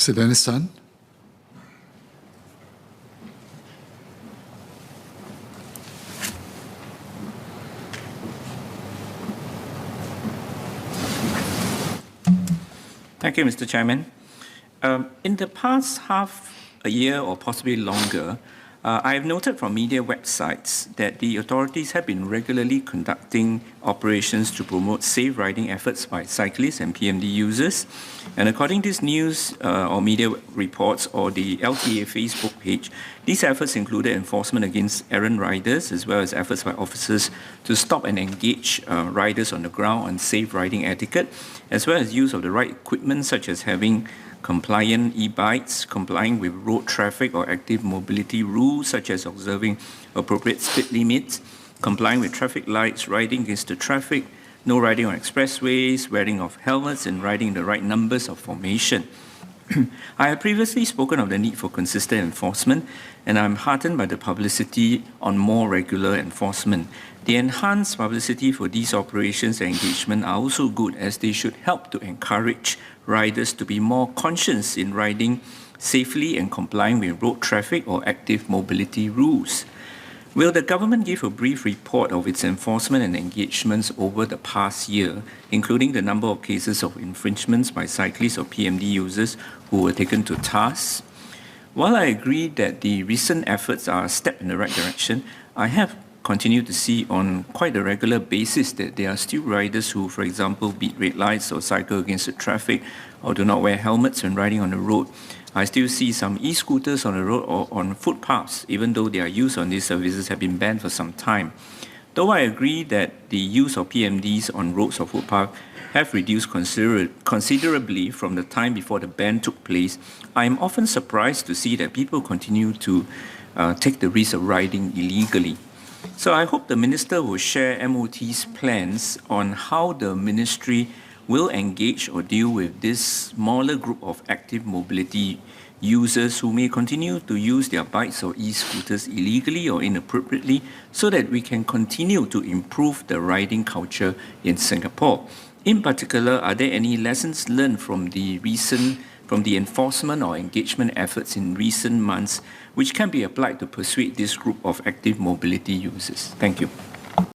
Mr. Dennis Tan. Thank you, Mr. Chairman. In the past half a year or possibly longer, I have noted from media websites that the authorities have been regularly conducting operations to promote safe riding efforts by cyclists and PMD users. And according to this news or media reports or the LTA Facebook page, these efforts included enforcement against errant riders as well as efforts by officers to stop and engage riders on the ground on safe riding etiquette, as well as use of the right equipment such as having compliant e-bikes, complying with road traffic or active mobility rules such as observing appropriate speed limits, complying with traffic lights, riding against the traffic, no riding on expressways, wearing of helmets, and riding the right numbers of formation. I have previously spoken of the need for consistent enforcement, and I'm heartened by the publicity on more regular enforcement. The enhanced publicity for these operations and engagement are also good, as they should help to encourage riders to be more conscious in riding safely and complying with road traffic or active mobility rules. Will the government give a brief report of its enforcement and engagements over the past year, including the number of cases of infringements by cyclists or PMD users who were taken to task? While I agree that the recent efforts are a step in the right direction, I have continued to see on quite a regular basis that there are still riders who, for example, beat red lights or cycle against the traffic or do not wear helmets when riding on the road. I still see some e-scooters on the road or on footpaths, even though their use on these services have been banned for some time. Though I agree that the use of PMDs on roads or footpaths have reduced considerably from the time before the ban took place, I am often surprised to see that people continue to take the risk of riding illegally. So I hope the Minister will share MOT's plans on how the Ministry will engage or deal with this smaller group of active mobility users who may continue to use their bikes or e-scooters illegally or inappropriately, so that we can continue to improve the riding culture in Singapore. In particular, are there any lessons learned from the enforcement or engagement efforts in recent months which can be applied to persuade this group of active mobility users? Thank you.